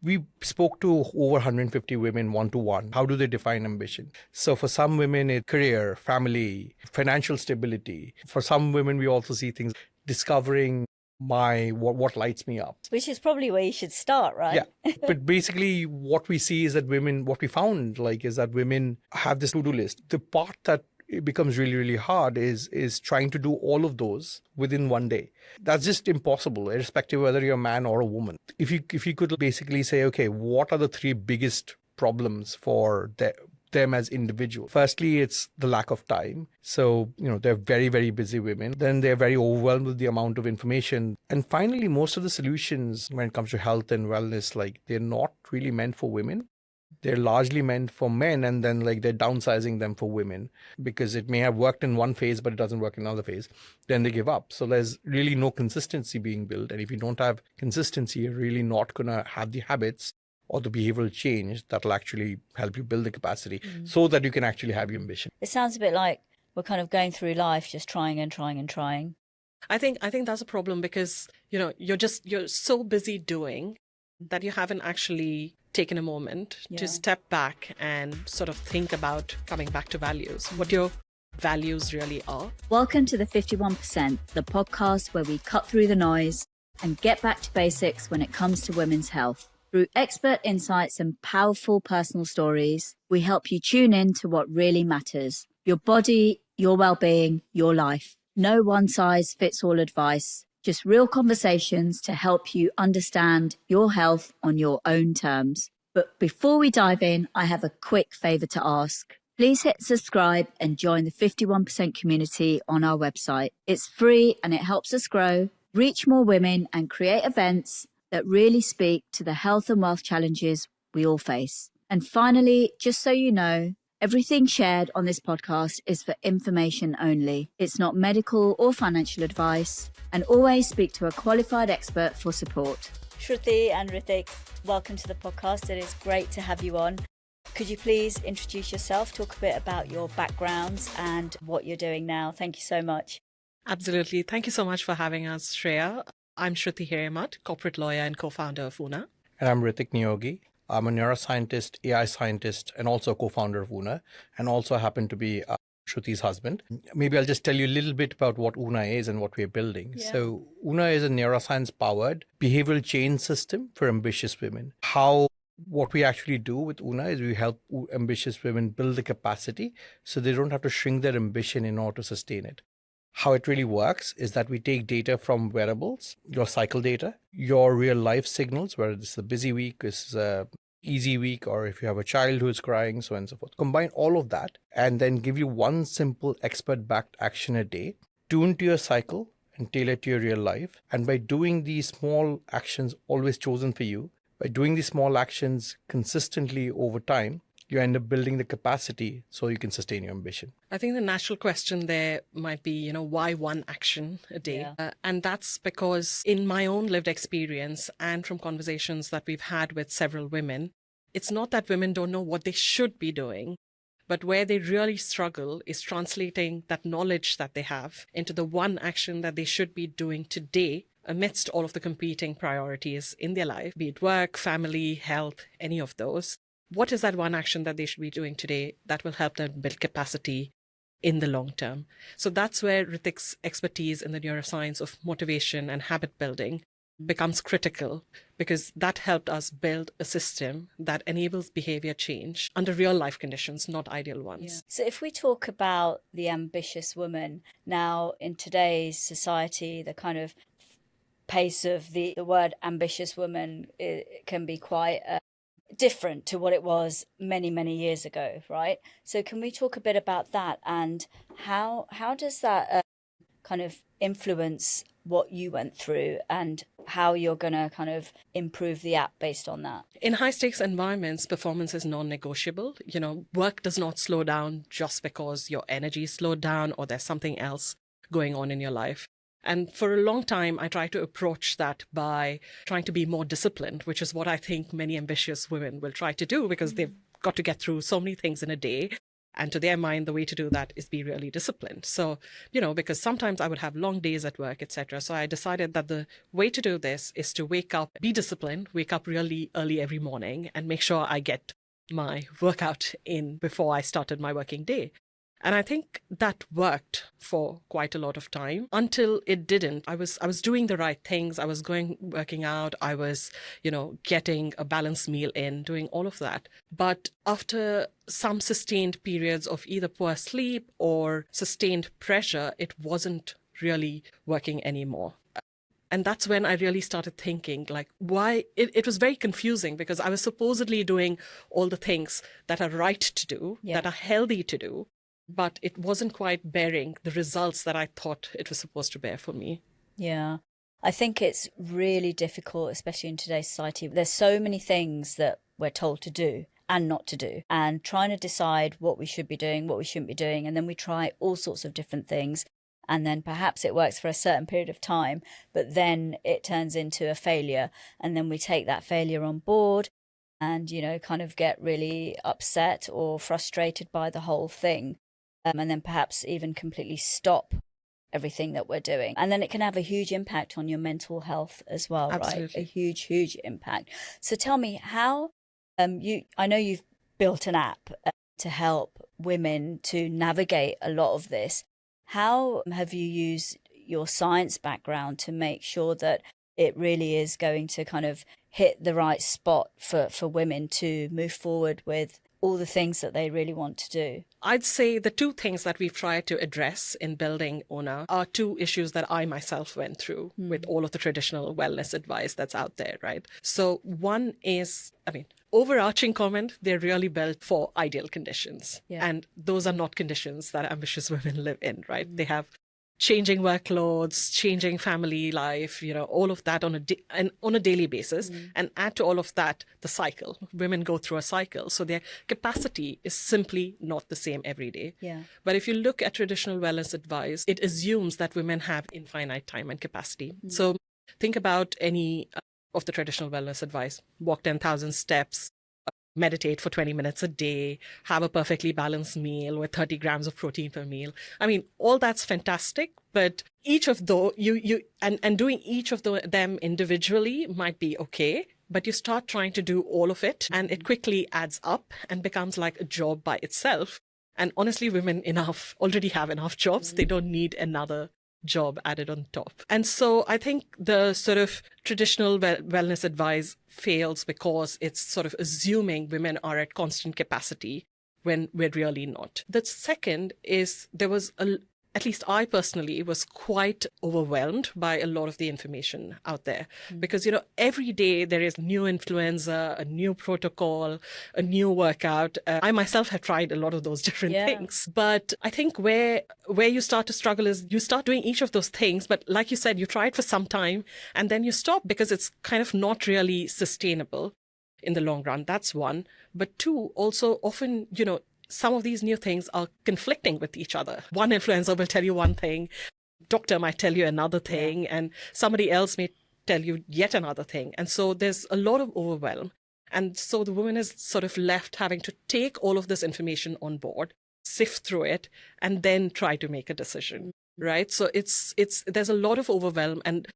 We spoke to over 150 women one-to-one. How do they define ambition? So for some women, it's career, family, financial stability. For some women, we also see things discovering what lights me up. Which is probably where you should start, right? Yeah. But basically what we see is that what we found is that women have this to-do list. The part that it becomes really, really hard is trying to do all of those within one day. That's just impossible, irrespective of whether you're a man or a woman. If you could basically say, okay, what are the three biggest problems for them as individuals? Firstly, it's the lack of time. So, they're very, very busy women. Then they're very overwhelmed with the amount of information. And finally, most of the solutions when it comes to health and wellness, they're not really meant for women. They're largely meant for men, and then they're downsizing them for women because it may have worked in one phase, but it doesn't work in another phase. Then they give up. So there's really no consistency being built. And if you don't have consistency, you're really not going to have the habits or the behavioral change that'll actually help you build the capacity so that you can actually have your ambition. It sounds a bit like we're kind of going through life just trying and trying and trying. I think that's a problem because, you're so busy doing that you haven't actually taken a moment to step back and sort of think about coming back to values, what your values really are. Welcome to the 51%, the podcast where we cut through the noise and get back to basics when it comes to women's health. Through expert insights and powerful personal stories, we help you tune in to what really matters. Your body, your well-being, your life. No one-size-fits-all advice. Just real conversations to help you understand your health on your own terms. But before we dive in, I have a quick favor to ask. Please hit subscribe and join the 51% community on our website. It's free and it helps us grow, reach more women and create events that really speak to the health and wealth challenges we all face. And finally, just so you know, everything shared on this podcast is for information only. It's not medical or financial advice, and always speak to a qualified expert for support. Shruti and Ritwik, welcome to the podcast. It is great to have you on. Could you please introduce yourself, talk a bit about your backgrounds and what you're doing now? Thank you so much. Absolutely. Thank you so much for having us, Shreya. I'm Shruti Hiremath, corporate lawyer and co-founder of Una. And I'm Ritwik Niyogi. I'm a neuroscientist, AI scientist, and also co-founder of Una, and also happen to be Shruti's husband. Maybe I'll just tell you a little bit about what Una is and what we're building. Yeah. So Una is a neuroscience-powered behavioral change system for ambitious women. What we actually do with Una is we help ambitious women build the capacity so they don't have to shrink their ambition in order to sustain it. How it really works is that we take data from wearables, your cycle data, your real life signals, whether this is a busy week, this is a easy week, or if you have a child who is crying, so on and so forth. Combine all of that and then give you one simple expert-backed action a day, tune to your cycle and tailor it to your real life. And by doing these small actions always chosen for you, by doing these small actions consistently over time, you end up building the capacity so you can sustain your ambition. I think the natural question there might be, why one action a day? Yeah. And that's because in my own lived experience and from conversations that we've had with several women, it's not that women don't know what they should be doing, but where they really struggle is translating that knowledge that they have into the one action that they should be doing today amidst all of the competing priorities in their life, be it work, family, health, any of those. What is that one action that they should be doing today that will help them build capacity in the long term? So that's where Ritwik's expertise in the neuroscience of motivation and habit building becomes critical, because that helped us build a system that enables behavior change under real life conditions, not ideal ones. Yeah. So if we talk about the ambitious woman now in today's society, the kind of pace of the word ambitious woman, it can be quite different to what it was many, many years ago, right? So can we talk a bit about that, and how does that kind of influence what you went through and how you're going to kind of improve the app based on that? In high stakes environments, performance is non-negotiable. Work does not slow down just because your energy is slowed down or there's something else going on in your life. And for a long time, I tried to approach that by trying to be more disciplined, which is what I think many ambitious women will try to do, because they've got to get through so many things in a day. And to their mind, the way to do that is be really disciplined. So, because sometimes I would have long days at work, etc. So I decided that the way to do this is to wake up, be disciplined, wake up really early every morning and make sure I get my workout in before I started my working day. And I think that worked for quite a lot of time until it didn't. I was doing the right things. I was working out. I was, getting a balanced meal in, doing all of that. But after some sustained periods of either poor sleep or sustained pressure, it wasn't really working anymore. And that's when I really started thinking, like, why? It was very confusing because I was supposedly doing all the things that are right to do, that are healthy to do, but it wasn't quite bearing the results that I thought it was supposed to bear for me. Yeah. I think it's really difficult, especially in today's society. There's so many things that we're told to do and not to do, and trying to decide what we should be doing, what we shouldn't be doing. And then we try all sorts of different things. And then perhaps it works for a certain period of time, but then it turns into a failure. And then we take that failure on board and, kind of get really upset or frustrated by the whole thing. And then perhaps even completely stop everything that we're doing. And then it can have a huge impact on your mental health as well, Absolutely. right? A huge, huge impact. So tell me how I know you've built an app to help women to navigate a lot of this. How have you used your science background to make sure that it really is going to kind of hit the right spot for women to move forward with all the things that they really want to do? I'd say the two things that we've tried to address in building Ona are two issues that I myself went through with all of the traditional wellness advice that's out there, right? So one is, overarching comment, they're really built for ideal conditions. Yeah. And those are not conditions that ambitious women live in, right? They have changing workloads, changing family life, all of that on a daily basis. And add to all of that, the cycle. Women go through a cycle. So their capacity is simply not the same every day. Yeah. But if you look at traditional wellness advice, it assumes that women have infinite time and capacity. So think about any of the traditional wellness advice: walk 10,000 steps, meditate for 20 minutes a day, have a perfectly balanced meal with 30 grams of protein per meal. All that's fantastic, but each of those, and doing each of them individually might be okay, but you start trying to do all of it and it quickly adds up and becomes like a job by itself. And honestly, women already have enough jobs. They don't need another job added on top. And so I think the sort of traditional wellness advice fails because it's sort of assuming women are at constant capacity when we're really not. The second is at least I personally was quite overwhelmed by a lot of the information out there because, every day there is new influenza, a new protocol, a new workout. I myself have tried a lot of those different things. But I think where you start to struggle is you start doing each of those things. But like you said, you try it for some time and then you stop because it's kind of not really sustainable in the long run. That's one. But two, also often, some of these new things are conflicting with each other. One influencer will tell you one thing, doctor might tell you another thing, and somebody else may tell you yet another thing. And so there's a lot of overwhelm. And so the woman is sort of left having to take all of this information on board, sift through it, and then try to make a decision, right? So there's a lot of overwhelm. And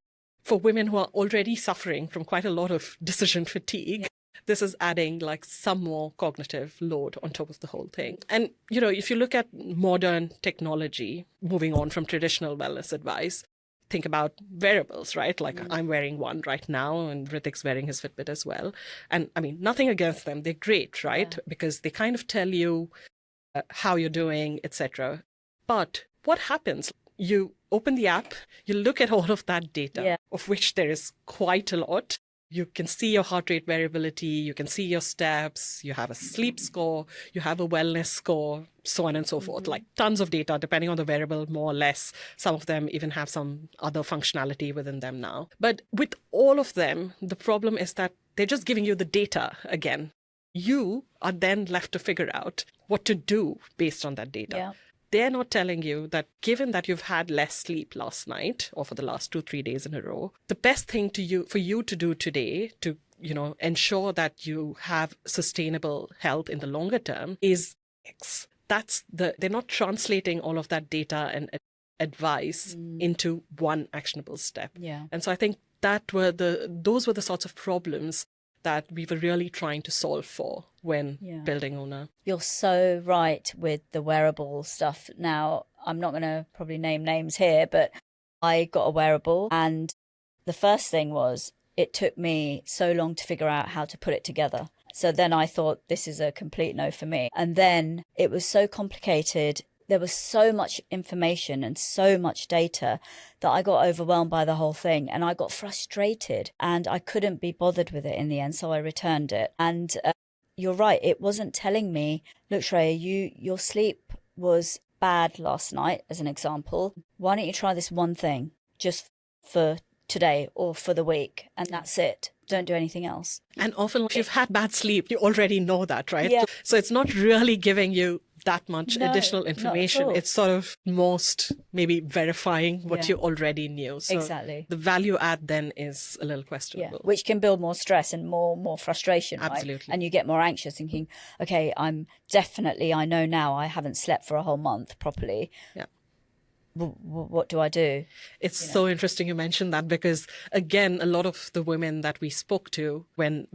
for women who are already suffering from quite a lot of decision fatigue, this is adding like some more cognitive load on top of the whole thing. And, if you look at modern technology, moving on from traditional wellness advice, think about wearables, right? Like I'm wearing one right now and Ritwik's wearing his Fitbit as well. And nothing against them. They're great, right? Yeah. Because they kind of tell you how you're doing, etc. But what happens? You open the app, you look at all of that data, of which there is quite a lot. You can see your heart rate variability, you can see your steps, you have a sleep score, you have a wellness score, so on and so forth. Like tons of data, depending on the variable, more or less. Some of them even have some other functionality within them now. But with all of them, the problem is that they're just giving you the data again. You are then left to figure out what to do based on that data. Yeah. They're not telling you that given that you've had less sleep last night or for the last 2-3 days in a row, the best thing for you to do today to, ensure that you have sustainable health in the longer term is X. they're not translating all of that data and advice into one actionable step. Yeah. And so I think those were the sorts of problems that we were really trying to solve for when building Una. You're so right with the wearable stuff. Now, I'm not going to probably name names here, but I got a wearable, and the first thing was it took me so long to figure out how to put it together. So then I thought, this is a complete no for me. And then it was so complicated. There was so much information and so much data that I got overwhelmed by the whole thing, and I got frustrated and I couldn't be bothered with it in the end. So I returned it. And you're right. It wasn't telling me, look, Shreya, your sleep was bad last night, as an example. Why don't you try this one thing just for today or for the week, and that's it. Don't do anything else. And often if you've had bad sleep, you already know that, right? Yeah. So it's not really giving you that much additional not at information. all. It's sort of most maybe verifying what you already knew. So exactly. the value add then is a little questionable. Which can build more stress and more frustration. Absolutely. Right? And you get more anxious thinking, okay, I know now I haven't slept for a whole month properly. Yeah. What do I do? It's so interesting you mentioned that, because again, a lot of the women that we spoke to when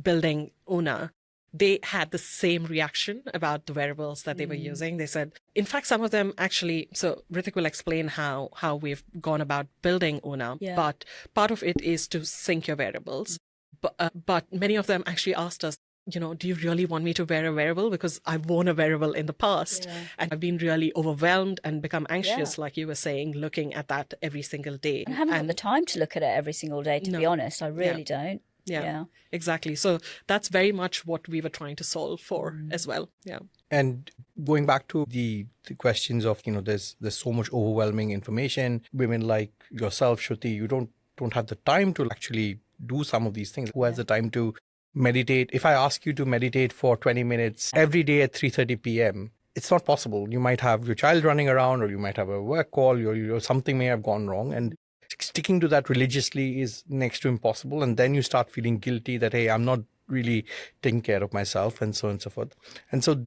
building Una, they had the same reaction about the wearables that they were using. They said, in fact, some of them actually, so Ritwik will explain how we've gone about building Una, but part of it is to sync your wearables. But many of them actually asked us, do you really want me to wear a wearable? Because I've worn a wearable in the past and I've been really overwhelmed and become anxious, like you were saying, looking at that every single day. I haven't got the time to look at it every single day, to be honest. I really don't. Yeah, exactly. So that's very much what we were trying to solve for as well. Yeah. And going back to the questions of, there's so much overwhelming information. Women like yourself, Shruti, you don't have the time to actually do some of these things. Who has the time to meditate? If I ask you to meditate for 20 minutes every day at 3:30 p.m., it's not possible. You might have your child running around, or you might have a work call, or something may have gone wrong. And sticking to that religiously is next to impossible. And then you start feeling guilty that, hey, I'm not really taking care of myself, and so on and so forth. And so,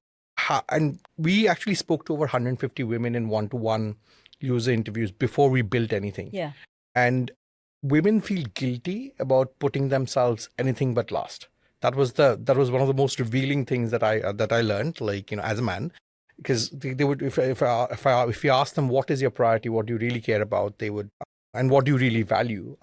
and we actually spoke to over 150 women in one-to-one user interviews before we built anything. Yeah. And women feel guilty about putting themselves anything but last. That was one of the most revealing things that I learned, as a man, because they would, if you ask them, what is your priority, what do you really care about, they would, and what do you really value,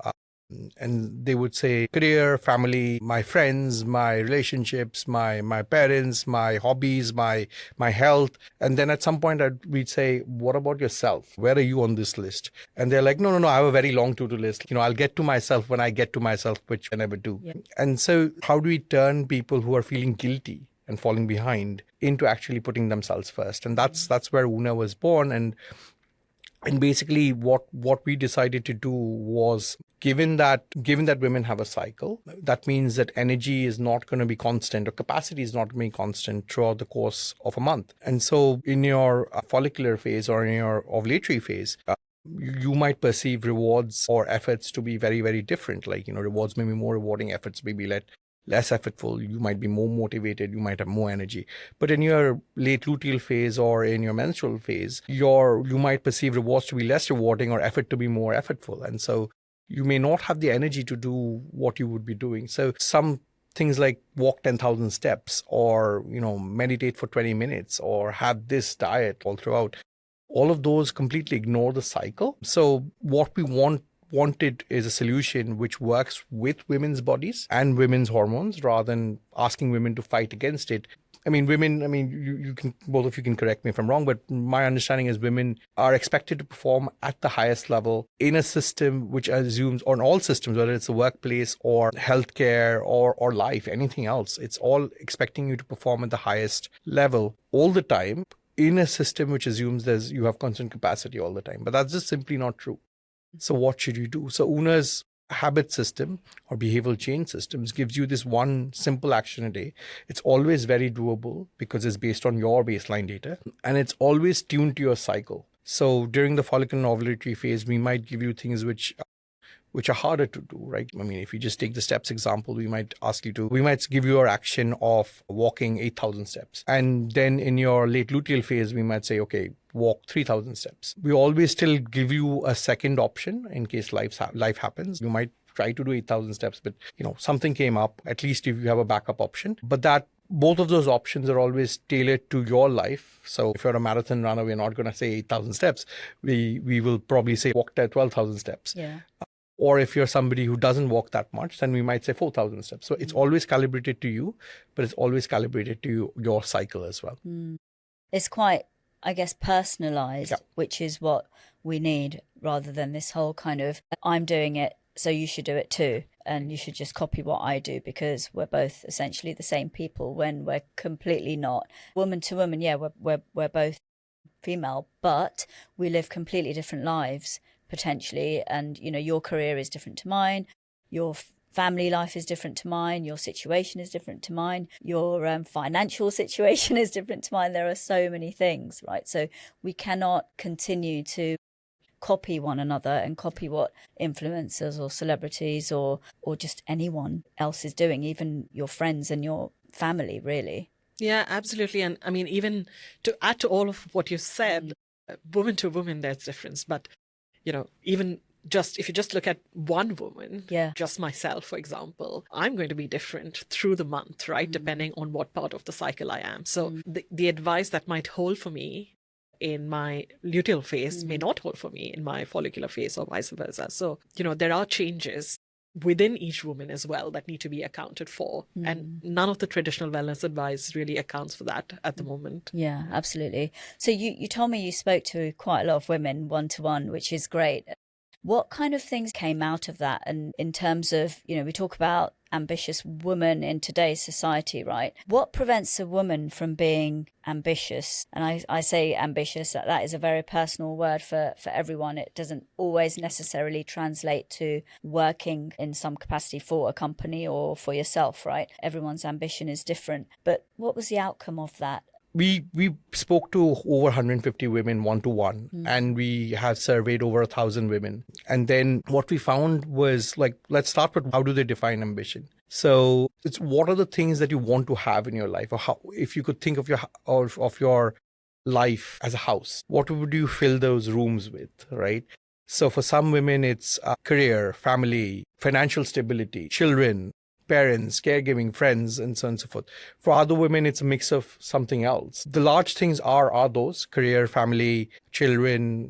and they would say career, family, my friends, my relationships, my parents, my hobbies, my health. And then at some point we'd say, what about yourself? Where are you on this list? And they're like, no, I have a very long to-do list. I'll get to myself when I get to myself, which I never do. Yeah. And so how do we turn people who are feeling guilty and falling behind into actually putting themselves first? And that's where Una was born. And basically what we decided to do was, given that women have a cycle, that means that energy is not going to be constant, or capacity is not going to be constant throughout the course of a month. And so in your follicular phase or in your ovulatory phase, you might perceive rewards or efforts to be very, very different. Rewards may be more rewarding, efforts may be less effortful. You might be more motivated, you might have more energy. But in your late luteal phase or in your menstrual phase, you might perceive rewards to be less rewarding or effort to be more effortful. And so you may not have the energy to do what you would be doing. So some things like walk 10,000 steps, or, meditate for 20 minutes, or have this diet all throughout, all of those completely ignore the cycle. So what we wanted is a solution which works with women's bodies and women's hormones, rather than asking women to fight against it. You can, both of you can correct me if I'm wrong, but my understanding is women are expected to perform at the highest level in a system which assumes, on all systems, whether it's the workplace or healthcare or life, anything else, it's all expecting you to perform at the highest level all the time in a system which assumes you have constant capacity all the time. But that's just simply not true. So what should you do? So Una's habit system or behavioral change systems gives you this one simple action a day. It's always very doable because it's based on your baseline data, and it's always tuned to your cycle. So during the follicular and ovulatory phase, we might give you things which which are harder to do, right? I mean, if you just take the steps example, we might give you an action of walking 8,000 steps. And then in your late luteal phase, we might say, okay, walk 3,000 steps. We always still give you a second option in case life happens. You might try to do 8,000 steps, but something came up, at least if you have a backup option. But that both of those options are always tailored to your life. So if you're a marathon runner, we're not going to say 8,000 steps. We will probably say walk 12,000 steps. Yeah. Or if you're somebody who doesn't walk that much, then we might say 4,000 steps. So it's always calibrated to you, but it's always calibrated to your cycle as well. It's quite, I guess, personalized, Yeah. which is what we need, rather than this whole kind of, I'm doing it, so you should do it too. And you should just copy what I do because we're both essentially the same people, when we're completely not. Woman to woman, yeah, we're both female, but we live completely different lives potentially. And, your career is different to mine. Your family life is different to mine. Your situation is different to mine. Your financial situation is different to mine. There are so many things, right? So we cannot continue to copy one another and copy what influencers or celebrities or just anyone else is doing, even your friends and your family, really. Yeah, absolutely. And I mean, even to add to all of what you said, woman to woman, there's difference. But, even just if you just look at one woman, just myself, for example, I'm going to be different through the month, right? Depending on what part of the cycle I am. So the advice that might hold for me in my luteal phase may not hold for me in my follicular phase, or vice versa. So, there are changes within each woman as well that need to be accounted for. And none of the traditional wellness advice really accounts for that at the moment. Yeah, absolutely. So you told me you spoke to quite a lot of women one-to-one, which is great. What kind of things came out of that? And in terms of, we talk about ambitious women in today's society, right? What prevents a woman from being ambitious? And I say ambitious, that is a very personal word for everyone. It doesn't always necessarily translate to working in some capacity for a company or for yourself, right? Everyone's ambition is different. But what was the outcome of that? We spoke to over 150 women one-to-one, and we have surveyed over 1,000 women. And then what we found was, let's start with how do they define ambition? So it's what are the things that you want to have in your life, or how, if you could think of your life as a house, what would you fill those rooms with, right? So for some women, it's career, family, financial stability, children, parents, caregiving, friends, and so on and so forth. For other women, it's a mix of something else. The large things are those: career, family, children,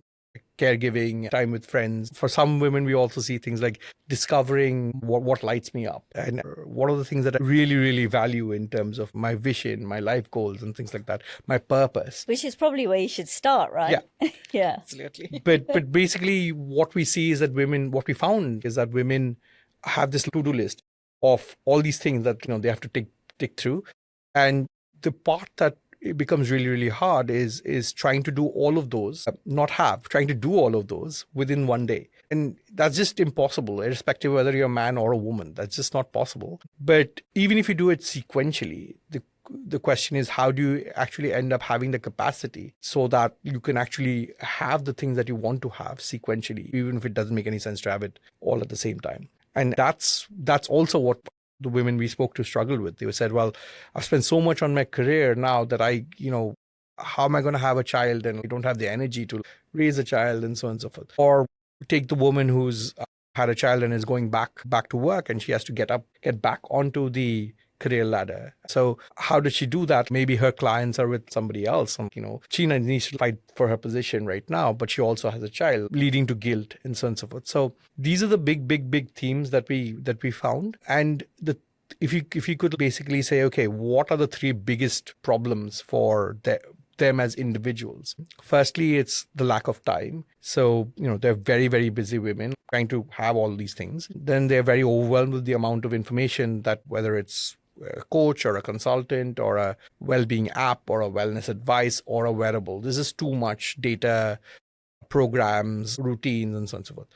caregiving, time with friends. For some women, we also see things like discovering what lights me up and what are the things that I really, really value in terms of my vision, my life goals, and things like that, my purpose. Which is probably where you should start, right? Yeah. Yeah. Absolutely. But basically, what we see is that what we found is that women have this to-do list of all these things that they have to tick through. And the part that it becomes really, really hard is trying to do all of those, trying to do all of those within one day. And that's just impossible, irrespective of whether you're a man or a woman. That's just not possible. But even if you do it sequentially, the question is, how do you actually end up having the capacity so that you can actually have the things that you want to have sequentially, even if it doesn't make any sense to have it all at the same time. And that's also what the women we spoke to struggled with. They said, well, I've spent so much on my career now that how am I going to have a child, and I don't have the energy to raise a child, and so on and so forth. Or take the woman who's had a child and is going back to work, and she has to get back onto the career ladder. So how does she do that? Maybe her clients are with somebody else, and she needs to fight for her position right now, but she also has a child, leading to guilt and so on and so forth. So these are the big themes that we found. And if you could basically say, okay, what are the three biggest problems for them as individuals? Firstly, it's the lack of time. So, they're very, very busy women trying to have all these things. Then they're very overwhelmed with the amount of information that, whether it's a coach or a consultant or a well-being app or a wellness advice or a wearable, this is too much data, programs, routines, and so on and so forth.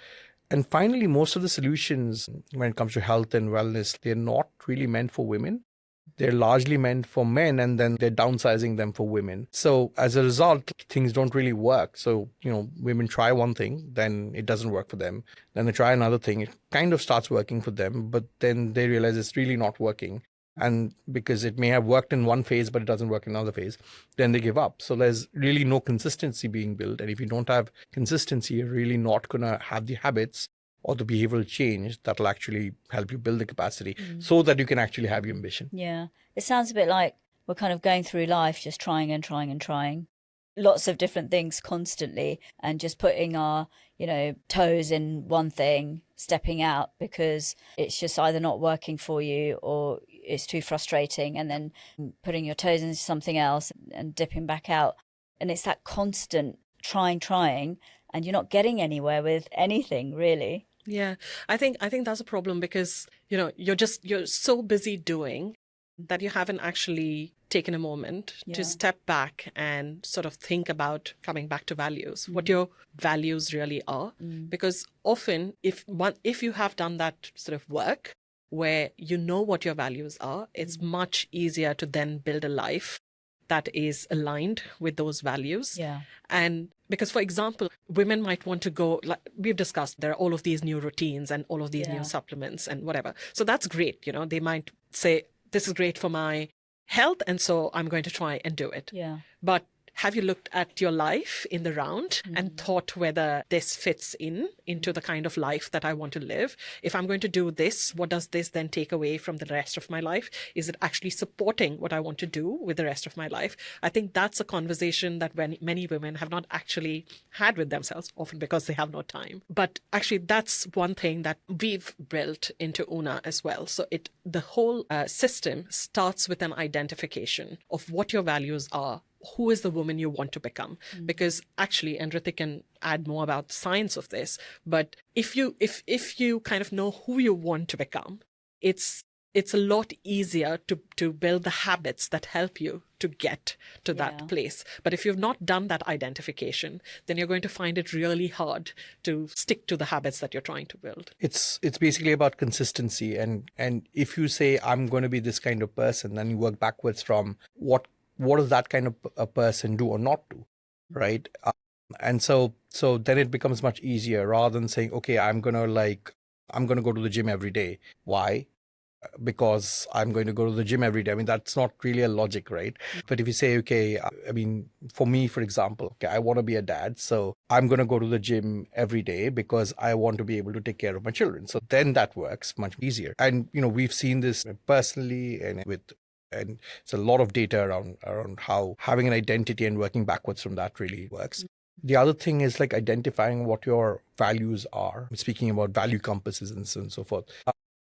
And finally, most of the solutions when it comes to health and wellness, they're not really meant for women. they're largely meant for men, and then they're downsizing them for women. So as a result, things don't really work. So, women try one thing, then it doesn't work for them. Then they try another thing, it kind of starts working for them, but then they realize it's really not working. And because it may have worked in one phase, but it doesn't work in another phase, then they give up. So there's really no consistency being built. And if you don't have consistency, you're really not going to have the habits or the behavioral change that will actually help you build the capacity so that you can actually have your ambition. Yeah. It sounds a bit like we're kind of going through life just trying and trying and trying. Lots of different things constantly, and just putting our, toes in one thing, stepping out because it's just either not working for you or it's too frustrating, and then putting your toes into something else and dipping back out. And it's that constant trying, and you're not getting anywhere with anything really. Yeah, I think that's a problem because, you're so busy doing that you haven't actually taken a moment to step back and sort of think about coming back to values, what your values really are. Because often if you have done that sort of work where you know what your values are, it's much easier to then build a life that is aligned with those values. Yeah. And because, for example, women might want to go, like we've discussed, there are all of these new routines and all of these new supplements and whatever. So that's great. They might say, this is great for my health, and so I'm going to try and do it. Yeah. But have you looked at your life in the round and thought whether this fits into the kind of life that I want to live? If I'm going to do this, what does this then take away from the rest of my life? Is it actually supporting what I want to do with the rest of my life? I think that's a conversation that many women have not actually had with themselves, often because they have no time. But actually, that's one thing that we've built into Una as well. So the whole system starts with an identification of what your values are. Who is the woman you want to become? Because actually, and Ritwik can add more about the science of this, but if you kind of know who you want to become, it's a lot easier to build the habits that help you to get to that place. But if you've not done that identification, then you're going to find it really hard to stick to the habits that you're trying to build. It's basically about consistency. And if you say, I'm going to be this kind of person, then you work backwards from what does that kind of a person do or not do, right? And so then it becomes much easier rather than saying, okay, I'm going to go to the gym every day. Why? Because I'm going to go to the gym every day. I mean, that's not really a logic, right? But if you say, okay, I mean, for me, for example, okay, I want to be a dad, so I'm going to go to the gym every day because I want to be able to take care of my children. So then that works much easier. And, we've seen this personally and it's a lot of data around how having an identity and working backwards from that really works. The other thing is like identifying what your values are. Speaking about value compasses and so on and so forth.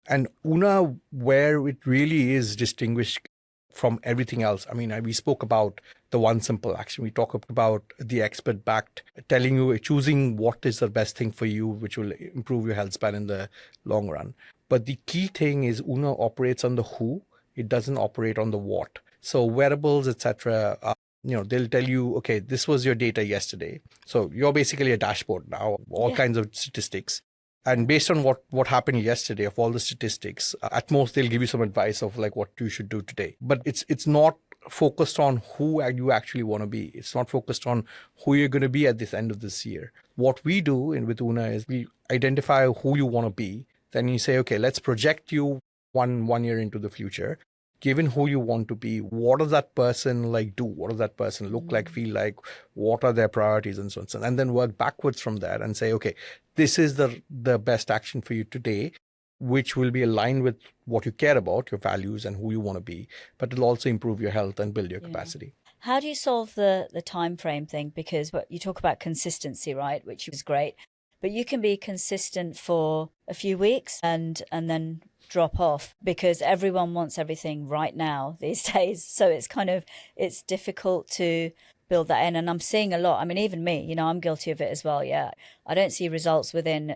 And Una, where it really is distinguished from everything else. I mean, we spoke about the one simple action. We talked about the expert-backed, telling you, choosing what is the best thing for you, which will improve your health span in the long run. But the key thing is Una operates on the who. It doesn't operate on the what. So wearables, etc., they'll tell you, okay, this was your data yesterday. So you're basically a dashboard now, all kinds of statistics. And based on what happened yesterday of all the statistics, at most they'll give you some advice of like what you should do today. But it's not focused on who you actually want to be. It's not focused on who you're going to be at this end of this year. What we do with Una is we identify who you want to be. Then you say, okay, let's project you one year into the future. Given who you want to be, what does that person like do? What does that person look like, feel like? What are their priorities and so on? And then work backwards from that and say, okay, this is the best action for you today, which will be aligned with what you care about, your values and who you want to be, but it'll also improve your health and build your capacity. How do you solve the time frame thing? Because you talk about consistency, right, which is great, but you can be consistent for a few weeks and then drop off because everyone wants everything right now these days. So it's difficult to build that in. And I'm seeing a lot. I mean, even me, I'm guilty of it as well. Yeah. I don't see results within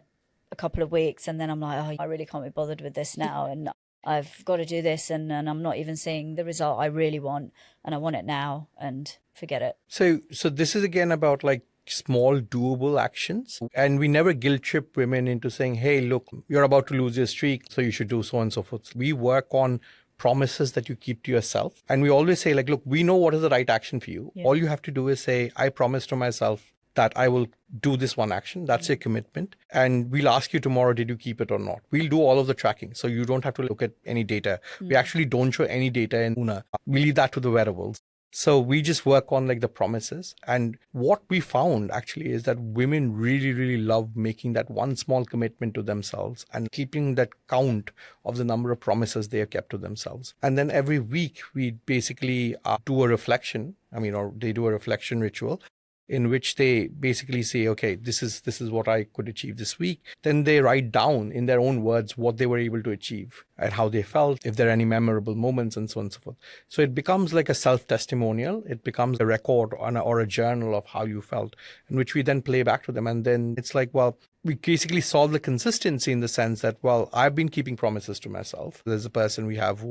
a couple of weeks. And then I'm like, oh, I really can't be bothered with this now. And I've got to do this. And I'm not even seeing the result I really want. And I want it now and forget it. So this is again about like small doable actions, and we never guilt trip women into saying, hey, look, you're about to lose your streak, so you should do so on and so forth. We work on promises that you keep to yourself. And we always say, like, look, we know what is the right action for you. All you have to do is say, I promise to myself that I will do this one action. That's a commitment. And we'll ask you tomorrow, did you keep it or not? We'll do all of the tracking. So you don't have to look at any data. We actually don't show any data in Una. We leave that to the wearables. So we just work on like the promises. And what we found actually is that women really, really love making that one small commitment to themselves and keeping that count of the number of promises they have kept to themselves. And then every week we basically do a reflection. Or they do a reflection ritual in which they basically say, okay, this is what I could achieve this week. Then they write down in their own words what they were able to achieve and how they felt, if there are any memorable moments, and so on and so forth. So it becomes like a self-testimonial. It becomes a record or a journal of how you felt, in which we then play back to them. And then it's like, well, we basically solve the consistency in the sense that, well, I've been keeping promises to myself. There's a person we have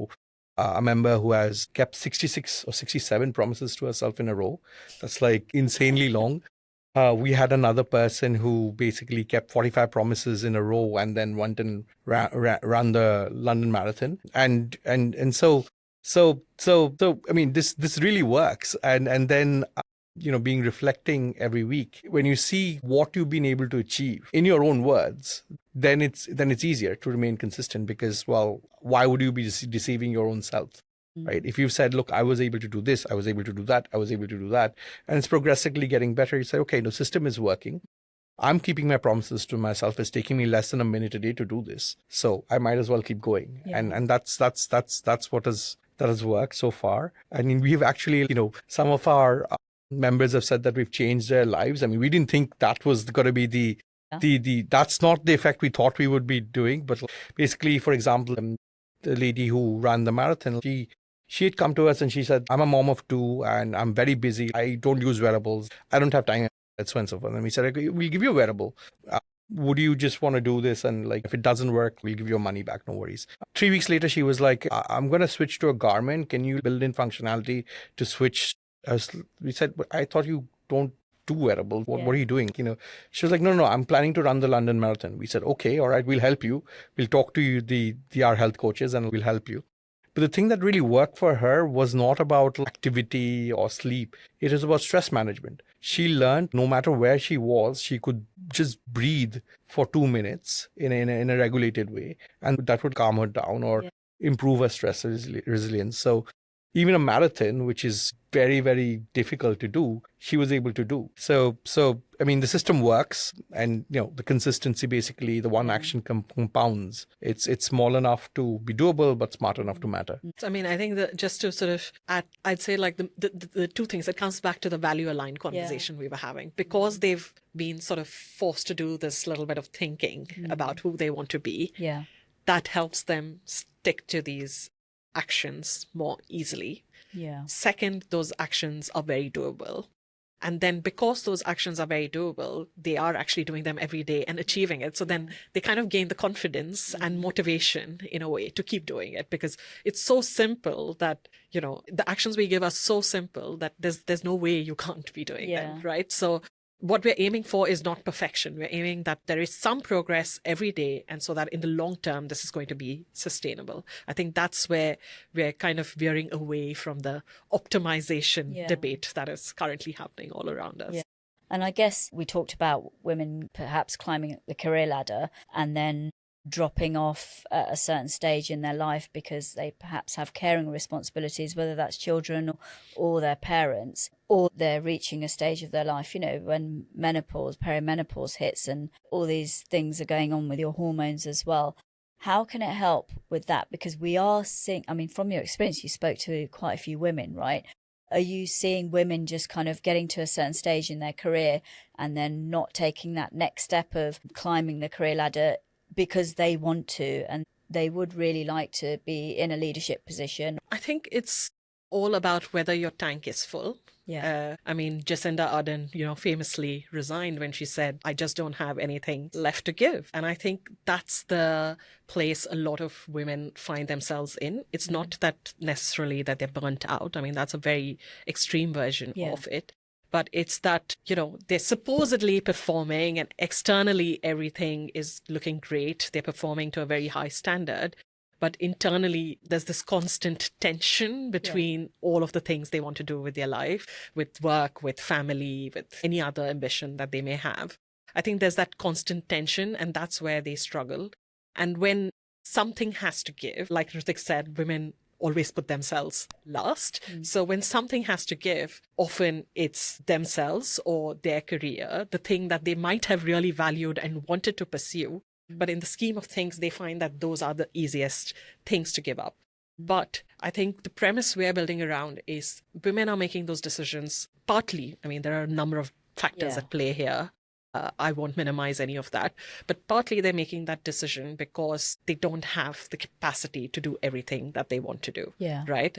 a member who has kept 66 or 67 promises to herself in a row. That's like insanely long. We had another person who basically kept 45 promises in a row and then went and ran the London Marathon. And so this really works. And then being reflecting every week, when you see what you've been able to achieve in your own words, then it's easier to remain consistent, because, well, why would you be deceiving your own self, right? If you've said, look, I was able to do this, I was able to do that, I was able to do that, and it's progressively getting better, you say, okay, the system is working. I'm keeping my promises to myself. It's taking me less than a minute a day to do this, so I might as well keep going. And that's what has worked so far. I mean, we've actually, some of our members have said that we've changed their lives. I mean, we didn't think that was going to be that's not the effect we thought we would be doing. But basically, for example, the lady who ran the marathon, she had come to us and she said, I'm a mom of two and I'm very busy. I don't use wearables. I don't have time. That's so and so forth. And we said, okay, we'll give you a wearable. Would you just want to do this? And like, if it doesn't work, we'll give you your money back. No worries. 3 weeks later, she was like, I'm going to switch to a Garmin. Can you build in functionality to switch? We said, but I thought you don't do wearables. What are you doing? She was like, no, I'm planning to run the London Marathon. We said, okay, all right, we'll help you. We'll talk to you, our health coaches, and we'll help you. But the thing that really worked for her was not about activity or sleep. It was about stress management. She learned no matter where she was, she could just breathe for 2 minutes in a regulated way. And that would calm her down or improve her stress resilience. So even a marathon, which is very, very difficult to do, she was able to do. So the system works, and the consistency, basically the one action compounds. It's small enough to be doable, but smart enough to matter. I mean, I think that just to sort of add, I'd say like the two things, it comes back to the value aligned conversation we were having, because they've been sort of forced to do this little bit of thinking about who they want to be. Yeah. That helps them stick to these actions more easily. Yeah. Second, those actions are very doable. And then because those actions are very doable, they are actually doing them every day and achieving it. So then they kind of gain the confidence and motivation in a way to keep doing it, because it's so simple that, the actions we give are so simple that there's no way you can't be doing them, right? So what we're aiming for is not perfection. We're aiming that there is some progress every day, and so that in the long term, this is going to be sustainable. I think that's where we're kind of veering away from the optimization debate that is currently happening all around us. Yeah. And I guess we talked about women perhaps climbing the career ladder and then dropping off at a certain stage in their life because they perhaps have caring responsibilities, whether that's children or their parents, or they're reaching a stage of their life, when menopause, perimenopause hits and all these things are going on with your hormones as well. How can it help with that? Because we are seeing, from your experience, you spoke to quite a few women, right? Are you seeing women just kind of getting to a certain stage in their career and then not taking that next step of climbing the career ladder because they want to and they would really like to be in a leadership position? I think it's all about whether your tank is full. Yeah. Jacinda Ardern, famously resigned when she said, I just don't have anything left to give. And I think that's the place a lot of women find themselves in. It's not that necessarily that they're burnt out. That's a very extreme version of it. But it's that, they're supposedly performing and externally everything is looking great. They're performing to a very high standard. but internally there's this constant tension between all of the things they want to do with their life, with work, with family, with any other ambition that they may have. I think there's that constant tension, and that's where they struggle. And when something has to give, like Ritwik said, women always put themselves last. So when something has to give, often it's themselves or their career, the thing that they might have really valued and wanted to pursue. But in the scheme of things, they find that those are the easiest things to give up. But I think the premise we're building around is women are making those decisions partly. I mean, there are a number of factors at play here. I won't minimize any of that. But partly they're making that decision because they don't have the capacity to do everything that they want to do. Yeah. Right?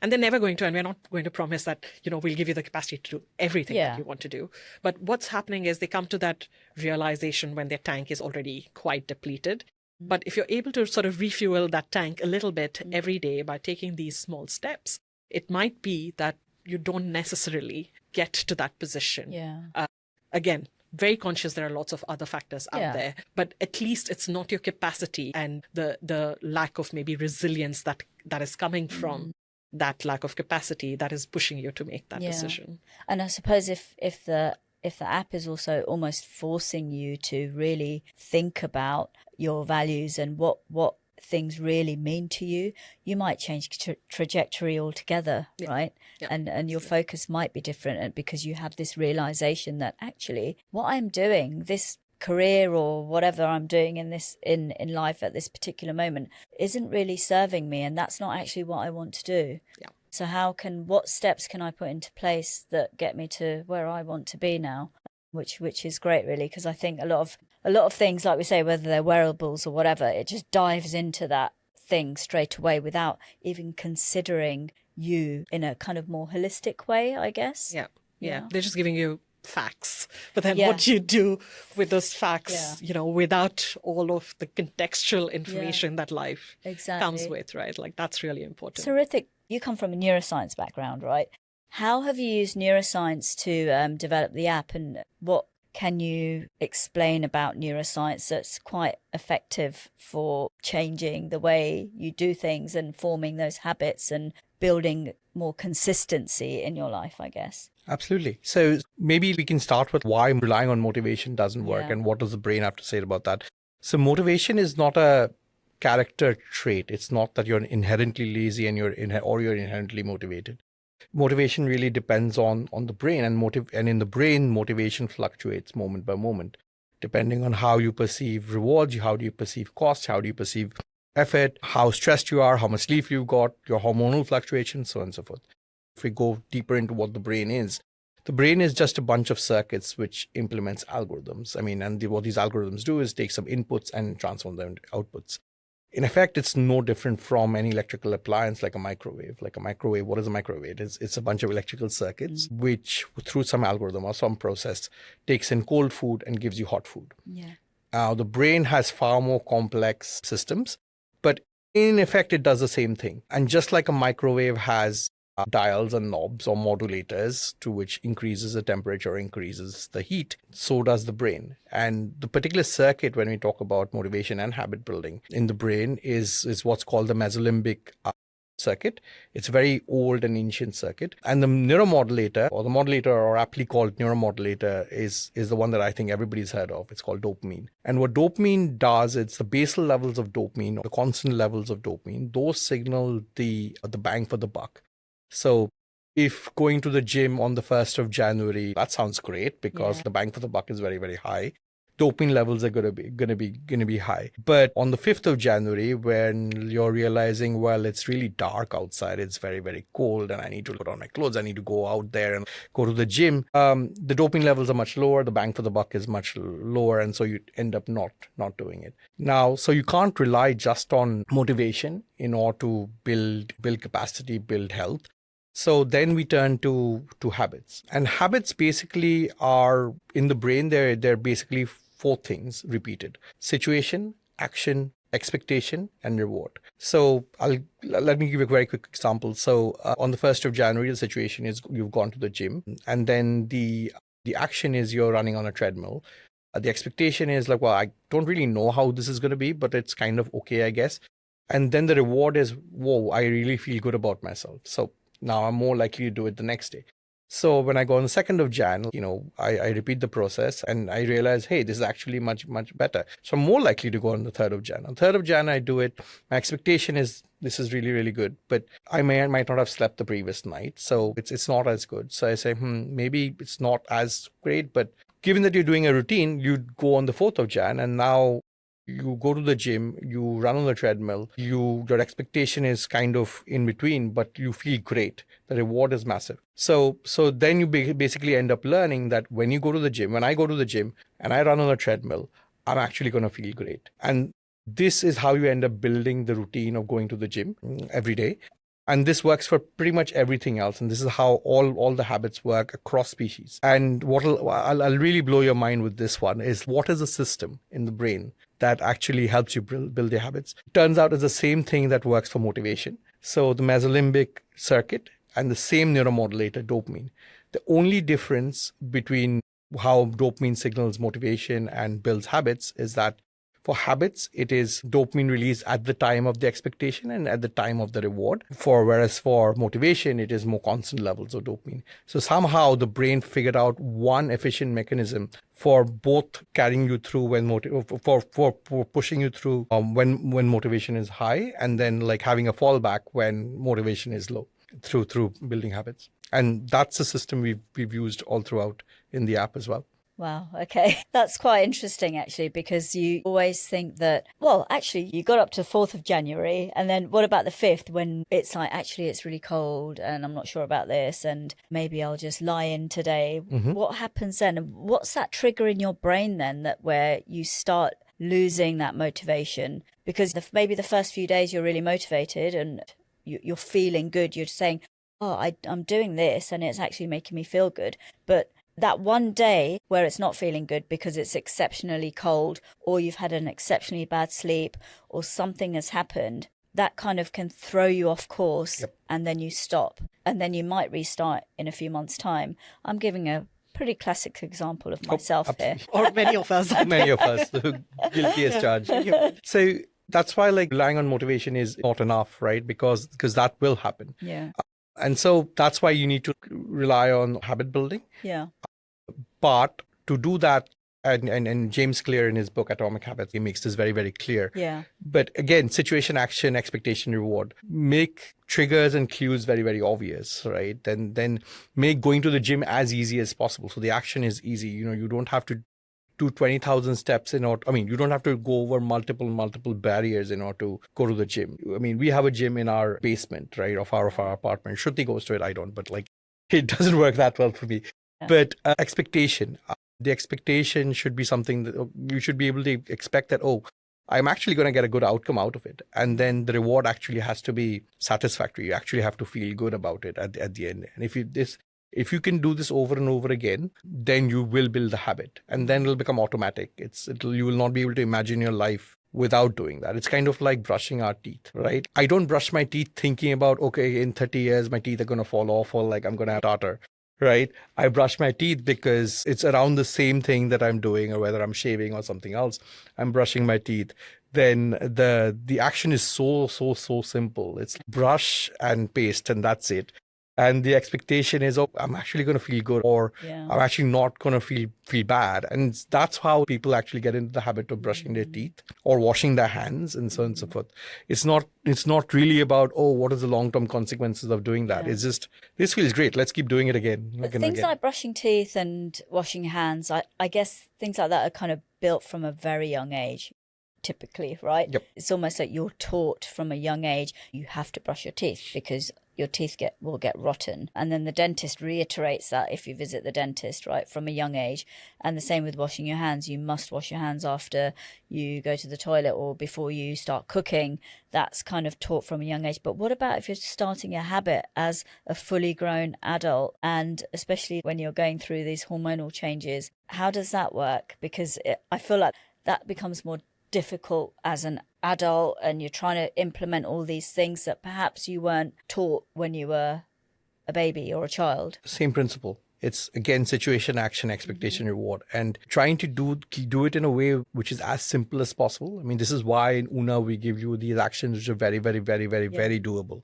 And they're never going to, and we're not going to promise that, we'll give you the capacity to do everything that you want to do. But what's happening is they come to that realization when their tank is already quite depleted. But if you're able to sort of refuel that tank a little bit every day by taking these small steps, it might be that you don't necessarily get to that position. Yeah. Again, very conscious there are lots of other factors out there, but at least it's not your capacity and the lack of maybe resilience that is coming from that lack of capacity that is pushing you to make that decision. And I suppose if the app is also almost forcing you to really think about your values and what things really mean to you, you might change trajectory altogether, right? Yeah. And your focus might be different because you have this realization that actually what I'm doing, this career or whatever I'm doing in life at this particular moment, isn't really serving me, and that's not actually what I want to do. Yeah. So what steps can I put into place that get me to where I want to be now? Which is great, really, because I think a lot of things, like we say, whether they're wearables or whatever, it just dives into that thing straight away without even considering you in a kind of more holistic way, I guess. Yeah. They're just giving you facts, but then what you do with those facts, without all of the contextual information that life comes with, right? Like, that's really important. So Ritwik, you come from a neuroscience background, right? How have you used neuroscience to develop the app, and what can you explain about neuroscience that's quite effective for changing the way you do things and forming those habits and building more consistency in your life, I guess? Absolutely. So maybe we can start with why relying on motivation doesn't work and what does the brain have to say about that. So motivation is not a character trait. It's not that you're inherently lazy and you're inherently motivated. Motivation really depends on the brain, and in the brain, motivation fluctuates moment by moment, depending on how you perceive rewards, how do you perceive costs, how do you perceive effort, how stressed you are, how much sleep you've got, your hormonal fluctuations, so on and so forth. If we go deeper into what the brain is just a bunch of circuits which implements algorithms. I mean, and what these algorithms do is take some inputs and transform them into outputs. In effect, it's no different from any electrical appliance like a microwave. Like a microwave, what is a microwave? It's a bunch of electrical circuits which, through some algorithm or some process, takes in cold food and gives you hot food. Yeah. The brain has far more complex systems, but in effect, it does the same thing. And just like a microwave has dials and knobs or modulators to which increases the temperature, increases the heat, so does the brain. And the particular circuit, when we talk about motivation and habit building in the brain, is what's called the mesolimbic circuit. It's a very old and ancient circuit. And the neuromodulator, or the modulator, or aptly called neuromodulator, is the one that I think everybody's heard of. It's called dopamine. And what dopamine does, it's the basal levels of dopamine, or the constant levels of dopamine. Those signal the bang for the buck. So if going to the gym on the 1st of January, that sounds great because the bang for the buck is very, very high. Dopamine levels are going to be high. But on the 5th of January, when you're realizing, well, it's really dark outside, it's very, very cold, and I need to put on my clothes, I need to go out there and go to the gym, the dopamine levels are much lower, the bang for the buck is much lower, and so you end up not doing it. Now, so you can't rely just on motivation in order to build capacity, build health. So then we turn to habits. And habits basically are, in the brain, they're basically 4 things repeated: situation, action, expectation, and reward. So let me give you a very quick example. So on the 1st of January, the situation is you've gone to the gym, and then the action is you're running on a treadmill. The expectation is like, well, I don't really know how this is going to be, but it's kind of okay, I guess. And then the reward is, whoa, I really feel good about myself. So now I'm more likely to do it the next day. So when I go on the 2nd of Jan, I repeat the process and I realize, hey, this is actually much, much better. So I'm more likely to go on the 3rd of Jan. On 3rd of Jan, I do it. My expectation is this is really, really good, but I might not have slept the previous night. So it's not as good. So I say, maybe it's not as great, but given that you're doing a routine, you'd go on the 4th of Jan and now you go to the gym, you run on the treadmill, your expectation is kind of in between, but you feel great. The reward is massive. So then you basically end up learning that when you go to the gym, when I go to the gym and I run on a treadmill, I'm actually going to feel great. And this is how you end up building the routine of going to the gym every day. And this works for pretty much everything else. And this is how all the habits work across species. And I'll really blow your mind with this one is what is the system in the brain that actually helps you build your habits? Turns out it's the same thing that works for motivation. So the mesolimbic circuit and the same neuromodulator, dopamine. The only difference between how dopamine signals motivation and builds habits is that for habits, it is dopamine released at the time of the expectation and at the time of the reward. Whereas for motivation, it is more constant levels of dopamine. So somehow the brain figured out one efficient mechanism for both carrying you through for pushing you through when motivation is high, and then like having a fallback when motivation is low through building habits. And that's a system we've used all throughout in the app as well. Wow. Okay. That's quite interesting, actually, because you always think that, well, actually, you got up to 4th of January. And then what about the 5th when it's like, actually, it's really cold and I'm not sure about this and maybe I'll just lie in today. Mm-hmm. What happens then? And what's that trigger in your brain then where you start losing that motivation? Because maybe the first few days you're really motivated and you're feeling good. You're saying, oh, I'm doing this and it's actually making me feel good. But that one day where it's not feeling good because it's exceptionally cold or you've had an exceptionally bad sleep or something has happened, that kind of can throw you off course. Yep. And then you stop and then you might restart in a few months' time. I'm giving a pretty classic example of myself here. Or many of us. Many of us. Guilty as charged. So that's why like relying on motivation is not enough, right? Because that will happen. Yeah. And so that's why you need to rely on habit building. Yeah. But to do that, and James Clear in his book Atomic Habits, he makes this very, very clear. Yeah. But again, situation, action, expectation, reward. Make triggers and clues very, very obvious, right? Then make going to the gym as easy as possible. So the action is easy. You don't have to do 20,000 steps you don't have to go over multiple barriers in order to go to the gym. I mean, we have a gym in our basement, right, of our apartment. Shruti goes to it, I don't, but like it doesn't work that well for me. Yeah. But expectation, the expectation should be something that you should be able to expect that, oh, I'm actually going to get a good outcome out of it. And then the reward actually has to be satisfactory. You actually have to feel good about it at the end. And if you can do this over and over again, then you will build the habit and then it'll become automatic. You will not be able to imagine your life without doing that. It's kind of like brushing our teeth, right? I don't brush my teeth thinking about, okay, in 30 years, my teeth are going to fall off or like I'm going to have tartar, right? I brush my teeth because it's around the same thing that I'm doing, or whether I'm shaving or something else, I'm brushing my teeth. Then the action is so simple. It's brush and paste and that's it. And the expectation is, oh, I'm actually going to feel good, or I'm actually not going to feel bad. And that's how people actually get into the habit of brushing their teeth or washing their hands and so on and so forth. It's not really about, oh, what is the long-term consequences of doing that? It's just, this feels great. Let's keep doing it again. But things like brushing teeth and washing hands, I guess things like that are kind of built from a very young age. Typically, right? Yep. It's almost like you're taught from a young age, you have to brush your teeth because your teeth will get rotten. And then the dentist reiterates that if you visit the dentist, right, from a young age. And the same with washing your hands. You must wash your hands after you go to the toilet or before you start cooking. That's kind of taught from a young age. But what about if you're starting a habit as a fully grown adult, and especially when you're going through these hormonal changes? How does that work? Because I feel like that becomes more difficult as an adult, and you're trying to implement all these things that perhaps you weren't taught when you were a baby or a child. Same principle. It's again situation, action, expectation, reward, and trying to do it in a way which is as simple as possible. I mean, this is why in Una we give you these actions which are very, very, very, very, very doable.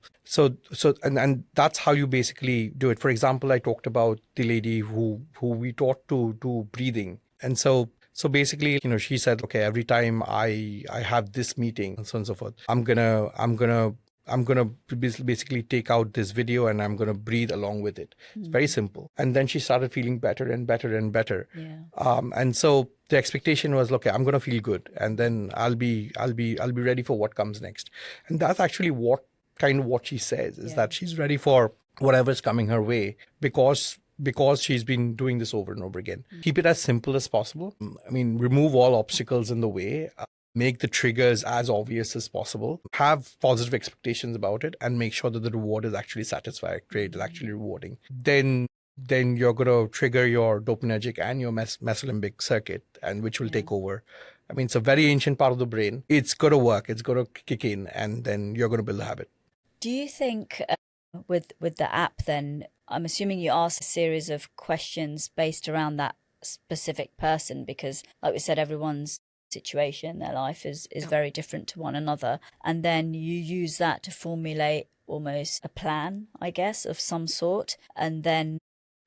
And that's how you basically do it. For example, I talked about the lady who we taught to do breathing, and so basically, she said, okay, every time I have this meeting and so on and so forth, I'm gonna basically take out this video and I'm gonna breathe along with it. It's very simple. And then she started feeling better and better and better. Yeah. And so the expectation was, okay, I'm gonna feel good, and then I'll be ready for what comes next. And that's actually what she says is that she's ready for whatever's coming her way because she's been doing this over and over again. Keep it as simple as possible. I mean, remove all obstacles in the way. Make the triggers as obvious as possible, have positive expectations about it, and make sure that the reward is actually satisfactory, it is actually rewarding. Then you're going to trigger your dopaminergic and your mesolimbic circuit, and which will take over. I mean, it's a very ancient part of the brain. It's going to work. It's going to kick in, and then you're going to build a habit. Do you think with the app then, I'm assuming you ask a series of questions based around that specific person because, like we said, everyone's situation, their life is very different to one another, and then you use that to formulate almost a plan, I guess, of some sort, and then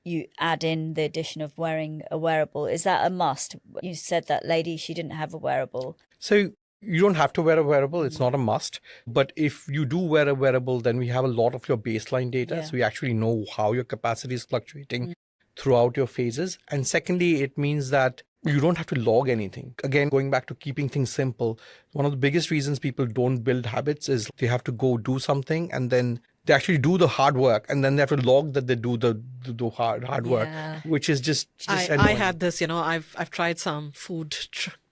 you add in the addition of wearing a wearable. Is that a must? You said that lady, she didn't have a wearable. So you don't have to wear a wearable. It's not a must. But if you do wear a wearable, then we have a lot of your baseline data. So we actually know how your capacity is fluctuating throughout your phases. And secondly, it means that you don't have to log anything. Again, going back to keeping things simple, one of the biggest reasons people don't build habits is they have to go do something and then they actually do the hard work and then they have to log that they do the hard work, which is just I had this, I've tried some food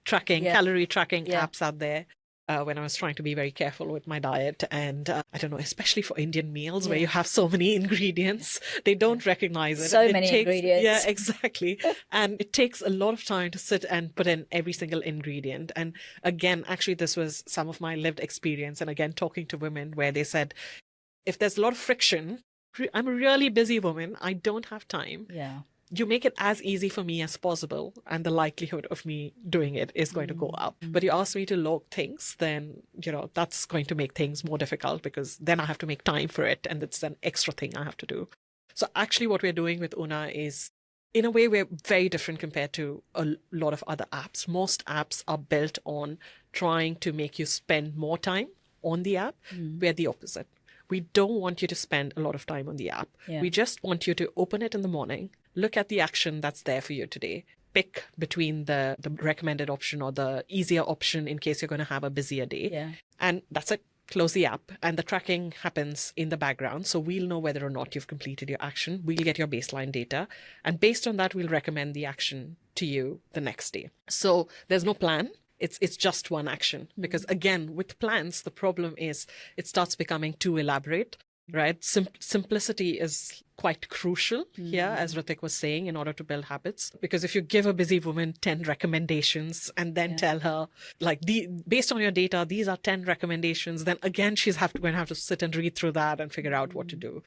tracking, calorie tracking apps out there. When I was trying to be very careful with my diet. And I don't know, especially for Indian meals where you have so many ingredients, they don't recognize it. So many ingredients. Yeah, exactly. And it takes a lot of time to sit and put in every single ingredient. And again, actually, this was some of my lived experience. And again, talking to women where they said, if there's a lot of friction, I'm a really busy woman, I don't have time. Yeah. You make it as easy for me as possible and the likelihood of me doing it is going to go up. But you ask me to log things, then, that's going to make things more difficult because then I have to make time for it and it's an extra thing I have to do. So actually what we're doing with Una is, in a way, we're very different compared to a lot of other apps. Most apps are built on trying to make you spend more time on the app. We're the opposite. We don't want you to spend a lot of time on the app. Yeah. We just want you to open it in the morning, look at the action that's there for you today, pick between the recommended option or the easier option in case you're going to have a busier day. Yeah. And that's it. Close the app and the tracking happens in the background. So we'll know whether or not you've completed your action. We'll get your baseline data. And based on that, we'll recommend the action to you the next day. So there's no plan. It's just one action. Because again, with plans, the problem is it starts becoming too elaborate, right? Simplicity is quite crucial here, as Ritwik was saying, in order to build habits. Because if you give a busy woman 10 recommendations and then tell her, based on your data, these are 10 recommendations, then again, she's going to have to sit and read through that and figure out what to do.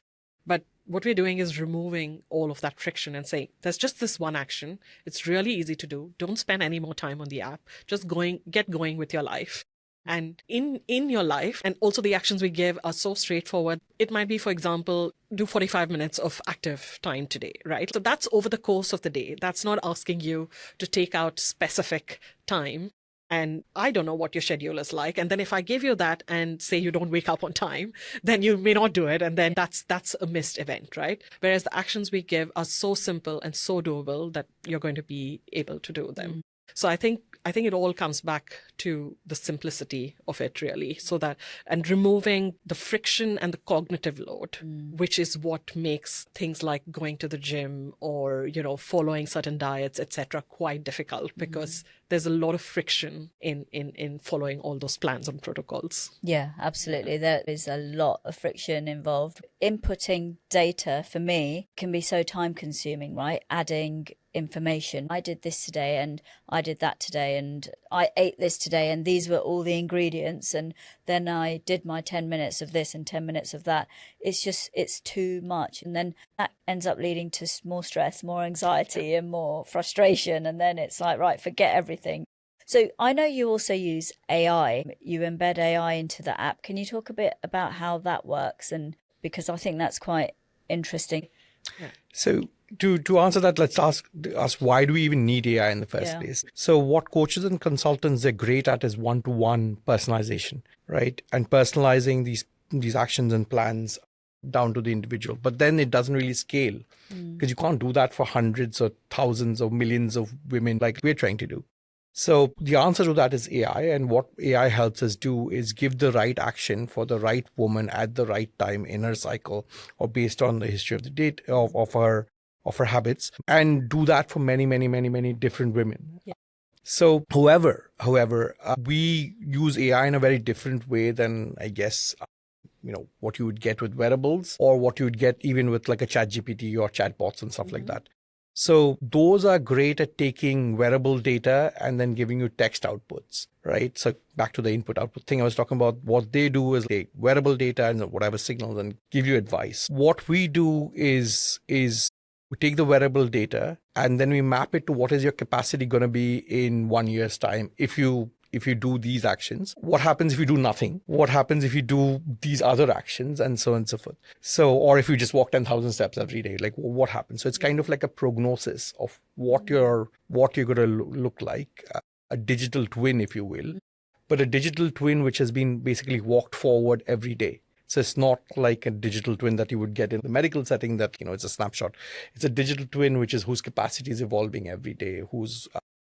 But what we're doing is removing all of that friction and saying, there's just this one action. It's really easy to do. Don't spend any more time on the app. Just get going with your life. And in your life, and also the actions we give are so straightforward. It might be, for example, do 45 minutes of active time today, right? So that's over the course of the day. That's not asking you to take out specific time. And I don't know what your schedule is like. And then if I give you that and say you don't wake up on time, then you may not do it. And then that's a missed event, right? Whereas the actions we give are so simple and so doable that you're going to be able to do them. So I think it all comes back to the simplicity of it, really. So that, and removing the friction and the cognitive load, which is what makes things like going to the gym or, following certain diets, etc., quite difficult because there's a lot of friction in following all those plans and protocols. Yeah, absolutely. There is a lot of friction involved. Inputting data for me can be so time consuming, right? Adding information. I did this today and I did that today and I ate this today and these were all the ingredients and then I did my 10 minutes of this and 10 minutes of that. It's too much. And then that ends up leading to more stress, more anxiety and more frustration. And then it's like, right, forget everything. So I know you also use AI. You embed AI into the app. Can you talk a bit about how that works? And because I think that's quite interesting. So to answer that, let's ask why do we even need AI in the first place? So what coaches and consultants are great at is one-to-one personalization, right? And personalizing these actions and plans down to the individual. But then it doesn't really scale because you can't do that for hundreds or thousands or millions of women like we're trying to do. So the answer to that is AI. And what AI helps us do is give the right action for the right woman at the right time in her cycle or based on the history of the date of her habits, and do that for many, many, many, many different women. Yeah. So however, we use AI in a very different way than, I guess, what you would get with wearables or what you would get even with like a ChatGPT or chatbots and stuff like that. So those are great at taking wearable data and then giving you text outputs, right? So back to the input output thing I was talking about, what they do is they wearable data and whatever signals and give you advice. What we do is we take the wearable data and then we map it to what is your capacity going to be in 1 year's time. If you do these actions, what happens if you do nothing? What happens if you do these other actions, and so on and so forth? So, or if you just walk 10,000 steps every day, like what happens? So it's kind of like a prognosis of what you're going to look like, a digital twin, if you will, but a digital twin which has been basically walked forward every day. So it's not like a digital twin that you would get in the medical setting that, it's a snapshot. It's a digital twin, which is whose capacity is evolving every day,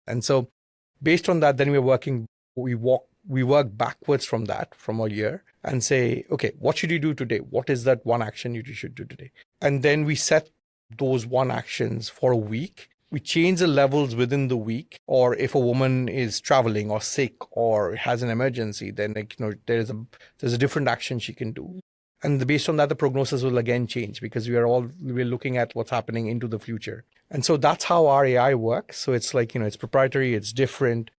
and so based on that, then we work backwards from a year and say, okay, what should you do today? What is that one action you should do today? And then we set those one actions for a week. We change the levels within the week, or if a woman is traveling or sick or has an emergency, then there's a different action she can do. And based on that, the prognosis will again change because we're looking at what's happening into the future. And so that's how our AI works. So it's like, it's proprietary, it's different.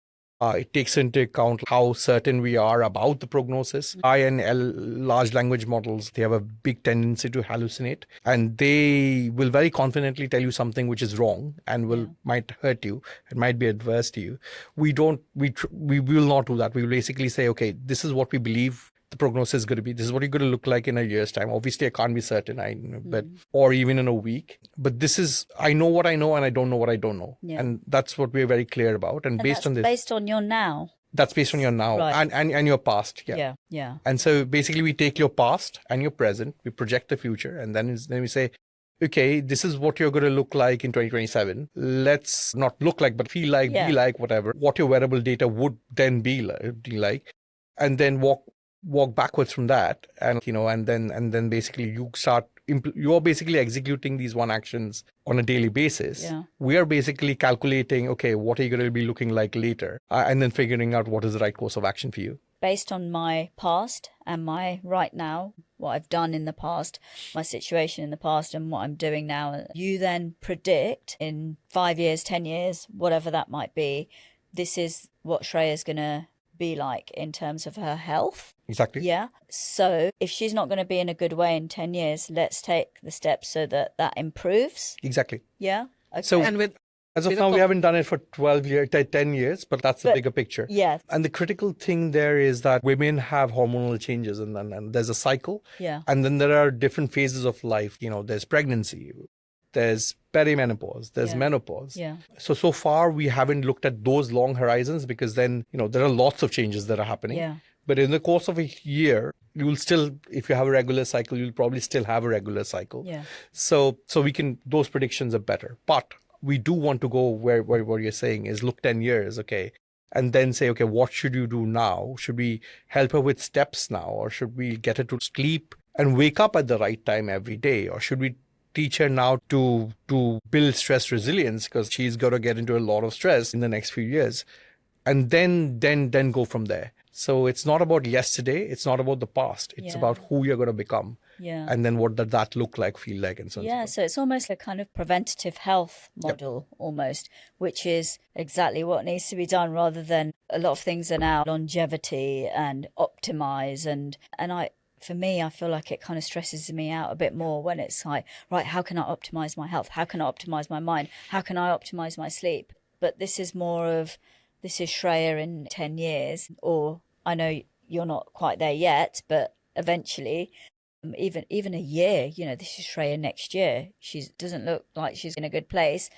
It takes into account how certain we are about the prognosis. I and large language models, they have a big tendency to hallucinate, and they will very confidently tell you something which is wrong and might hurt you. It might be adverse to you. We will not do that. We will basically say, okay, this is what we believe the prognosis is going to be. This is what you're going to look like in a year's time. Obviously, I can't be certain, but or even in a week. But this is, I know what I know and I don't know what I don't know. Yeah. And that's what we're very clear about. And based on this. Based on your now. That's based on your now, right. and your past. Yeah. And so basically we take your past and your present, we project the future, and then we say, okay, this is what you're going to look like in 2027. Let's not look like, but feel like, be like, whatever. What your wearable data would then be like, and then walk backwards from that, and then basically you're basically executing these one actions on a daily basis. We are basically calculating, okay, what are you going to be looking like later, and then figuring out what is the right course of action for you based on my past and my right now, what I've done in the past, my situation in the past and what I'm doing now. You then predict in 5 years, 10 years, whatever that might be, this is what Shreya's going to be like in terms of her health. Exactly. Yeah. So if she's not going to be in a good way in 10 years, let's take the steps so that improves. Exactly. Yeah. Okay. So as of now, we haven't done it for 10 years, but that's the bigger picture. Yeah. And the critical thing there is that women have hormonal changes and there's a cycle. Yeah. And then there are different phases of life. There's pregnancy, there's perimenopause, there's menopause. Yeah. So far, we haven't looked at those long horizons because then, there are lots of changes that are happening. Yeah. But in the course of a year, you will still, if you have a regular cycle, you'll probably still have a regular cycle. Yeah. So those predictions are better. But we do want to go where what you're saying is look 10 years, okay, and then say, okay, what should you do now? Should we help her with steps now? Or should we get her to sleep and wake up at the right time every day? Or should we teach her now to build stress resilience because she's going to get into a lot of stress in the next few years? And then go from there. So it's not about yesterday. It's not about the past. It's about who you're going to become. Yeah. And then what does that look like, feel like, and so on. Yeah, so it's almost a kind of preventative health model almost, which is exactly what needs to be done, rather than a lot of things are now longevity and optimize. And for me, I feel like it kind of stresses me out a bit more when it's like, right, how can I optimize my health? How can I optimize my mind? How can I optimize my sleep? But this is more of, this is Shreya in 10 years, or I know you're not quite there yet, but eventually, even a year, this is Shreya next year. She doesn't look like she's in a good place.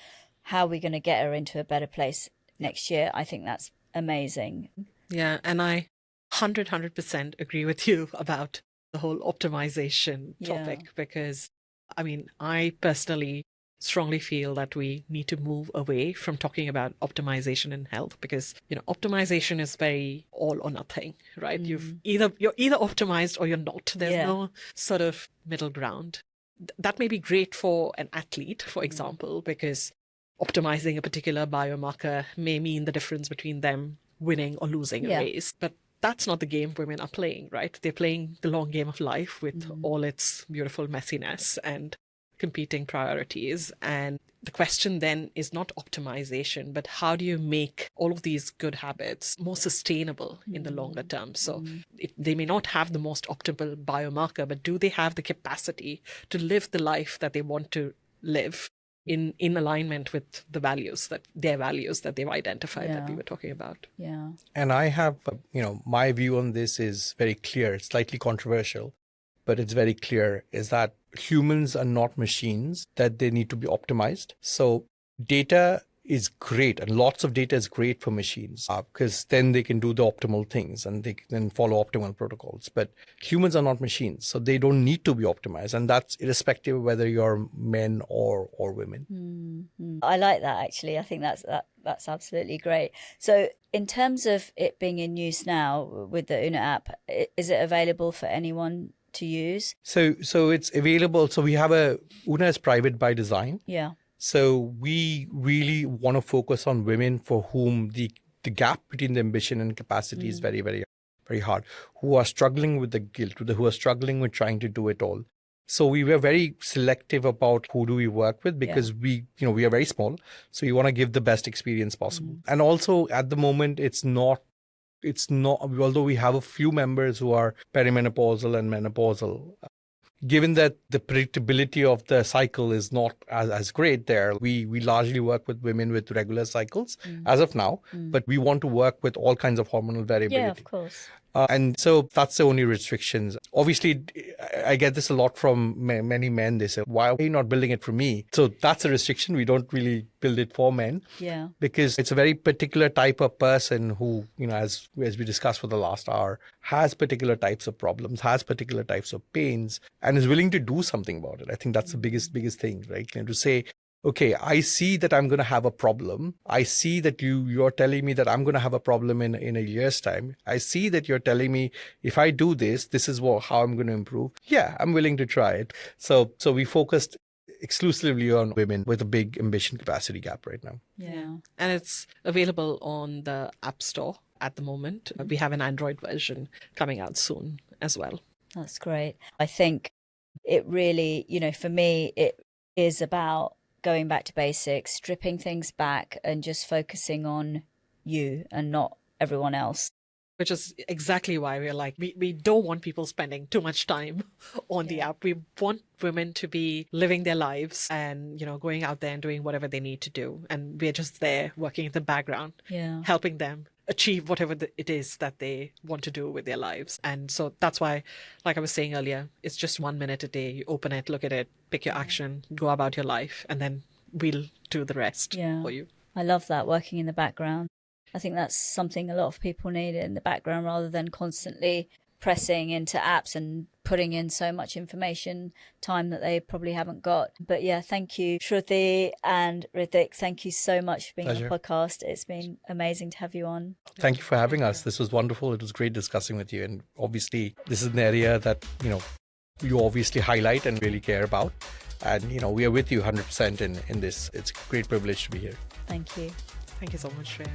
How are we going to get her into a better place next year? I think that's amazing. Yeah, and I 100% agree with you about the whole optimization topic, because I mean, I personally strongly feel that we need to move away from talking about optimization in health, because optimization is very all or nothing, right? You're either optimized or you're not. There's no sort of middle ground. That may be great for an athlete, for example, because optimizing a particular biomarker may mean the difference between them winning or losing a race, but that's not the game women are playing, right? They're playing the long game of life with all its beautiful messiness and competing priorities. And the question then is not optimization, but how do you make all of these good habits more sustainable in the longer term? So they may not have the most optimal biomarker, but do they have the capacity to live the life that they want to live in alignment with their values that they've identified that we were talking about? Yeah. And I have, my view on this is very clear. It's slightly controversial, but it's very clear, is that humans are not machines, that they need to be optimized. So data is great, and lots of data is great for machines, because then they can do the optimal things and they can then follow optimal protocols. But humans are not machines, so they don't need to be optimized. And that's irrespective of whether you're men or women. I like that, actually. I think that's absolutely great. So in terms of it being in use now with the Una app, is it available for anyone to use? So it's available. So we have Una is private by design. Yeah. So we really want to focus on women for whom the gap between the ambition and capacity is very, very, very hard, who are struggling with the guilt, who are struggling with trying to do it all. So we were very selective about who do we work with, because we are very small. So we want to give the best experience possible. And also at the moment, it's not, although we have a few members who are perimenopausal and menopausal, given that the predictability of the cycle is not as great there, we largely work with women with regular cycles as of now, but we want to work with all kinds of hormonal variability. Yeah, of course. And so that's the only restrictions. Obviously, I get this a lot from many men. They say, why are you not building it for me? So that's a restriction. We don't really build it for men. Yeah. Because it's a very particular type of person who, as we discussed for the last hour, has particular types of problems, has particular types of pains, and is willing to do something about it. I think that's the biggest thing, right? To say, okay, I see that I'm going to have a problem. I see that you're telling me that I'm going to have a problem in a year's time. I see that you're telling me if I do this, this is how I'm going to improve. Yeah, I'm willing to try it. So we focused exclusively on women with a big ambition capacity gap right now. Yeah. And it's available on the App Store at the moment. We have an Android version coming out soon as well. That's great. I think it really, for me, it is about going back to basics, stripping things back and just focusing on you and not everyone else. Which is exactly why we're like, we don't want people spending too much time on the app. We want women to be living their lives and, going out there and doing whatever they need to do. And we're just there working in the background, helping them achieve whatever it is that they want to do with their lives. And so that's why, like I was saying earlier, it's just 1 minute a day. You open it, look at it, pick your action, go about your life, and then we'll do the rest for you. I love that, working in the background. I think that's something a lot of people need in the background, rather than constantly pressing into apps and putting in so much information, time that they probably haven't got. But yeah, thank you, Shruti and Ritwik. Thank you so much for being on the podcast. It's been amazing to have you on. Thank you for having us. This was wonderful. It was great discussing with you. And obviously, this is an area that, you obviously highlight and really care about. And, we are with you 100% in this. It's a great privilege to be here. Thank you. Thank you so much, Shreya.